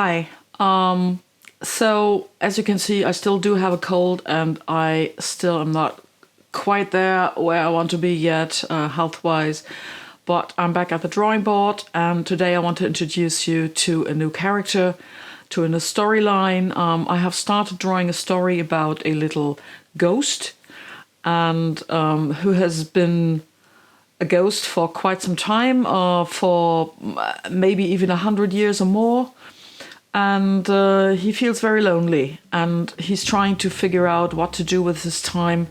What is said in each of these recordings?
Hi. So, as you can see, I still do have a cold and I still am not quite there where I want to be yet, health wise. But I'm back at the drawing board, and today I want to introduce you to a new character, to a new storyline. I have started drawing a story about a little ghost, and who has been a ghost for quite some time, for maybe even 100 years or more. And he feels very lonely, and he's trying to figure out what to do with his time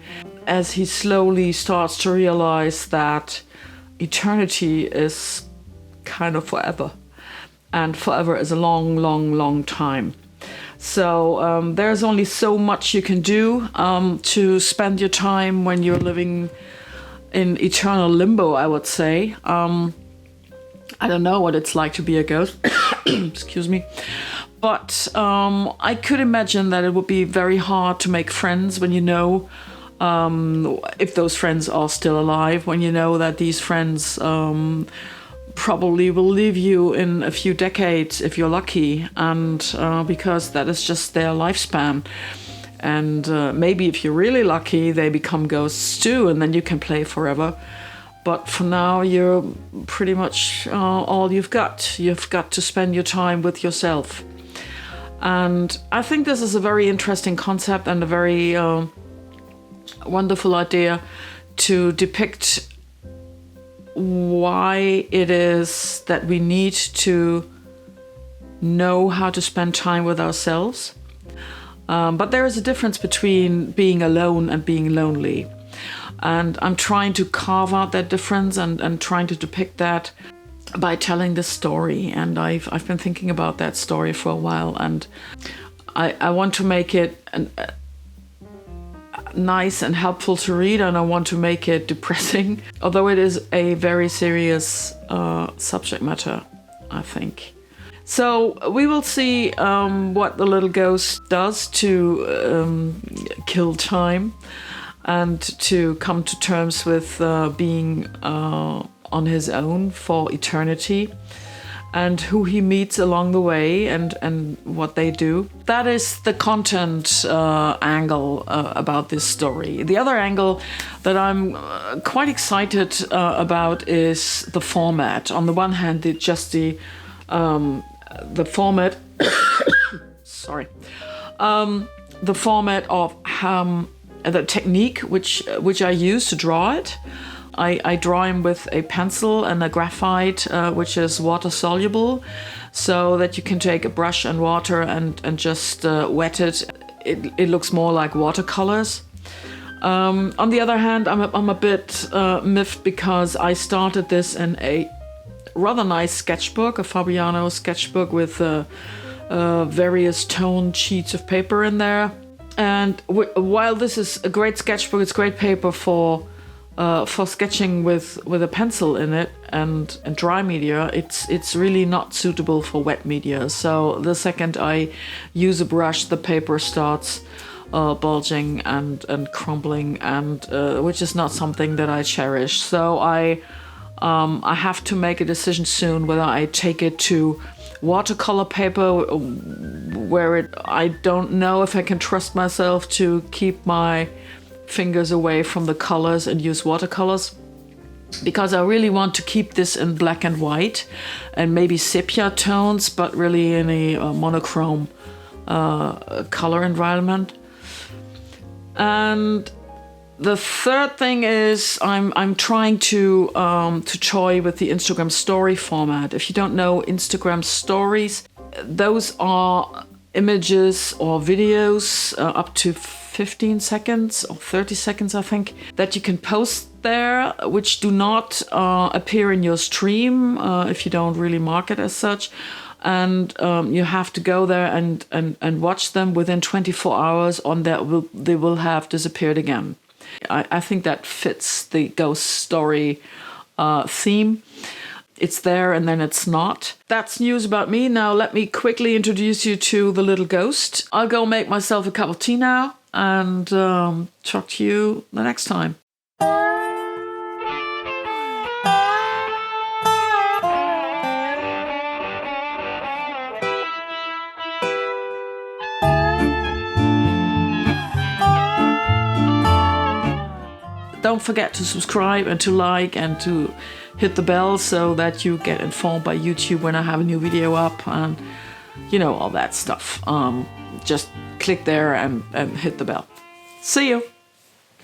as he slowly starts to realize that eternity is kind of forever, and forever is a long, long, long time. So there's only so much you can do to spend your time when you're living in eternal limbo, I would say. I don't know what it's like to be a ghost. Excuse me. But I could imagine that it would be very hard to make friends when you know if those friends are still alive, when you know that these friends probably will leave you in a few decades if you're lucky, and because that is just their lifespan. And maybe if you're really lucky, they become ghosts too, and then you can play forever. But for now, you're pretty much all you've got. You've got to spend your time with yourself. And I think this is a very interesting concept and a very wonderful idea to depict why it is that we need to know how to spend time with ourselves. But there is a difference between being alone and being lonely. And I'm trying to carve out that difference and trying to depict that by telling this story. And I've been thinking about that story for a while, and I want to make it nice and helpful to read, and I want to make it depressing, although it is a very serious subject matter, I think. So we will see what the little ghost does to kill time and to come to terms with being on his own for eternity, and who he meets along the way and what they do. That is the content angle about this story. The other angle that I'm quite excited about is the format. On the one hand, the format sorry, the format of the technique which I use to draw it. I draw him with a pencil and a graphite, which is water soluble, so that you can take a brush and water and just wet it. It looks more like watercolors. On the other hand, I'm a bit miffed because I started this in a rather nice sketchbook, a Fabriano sketchbook with various toned sheets of paper in there. And while this is a great sketchbook, it's great paper for sketching with a pencil in it and dry media, it's really not suitable for wet media. So the second I use a brush, the paper starts bulging and crumbling, and which is not something that I cherish. So I have to make a decision soon whether I take it to watercolor paper, where I don't know if I can trust myself to keep my fingers away from the colors and use watercolors, because I really want to keep this in black and white and maybe sepia tones, but really in a monochrome color environment. And the third thing is I'm trying to toy with the Instagram story format. If you don't know Instagram stories, those are images or videos up to 15 seconds or 30 seconds, I think, that you can post there, which do not appear in your stream if you don't really mark it as such. And you have to go there and watch them within 24 hours, on that they will have disappeared again. I think that fits the ghost story theme. It's there and then it's not. That's news about me. Now let me quickly introduce you to the little ghost. I'll go make myself a cup of tea now and talk to you the next time. don't forget to subscribe and to like and to hit the bell so that you get informed by YouTube when I have a new video up, and you know, all that stuff. Just click there and hit the bell. See you.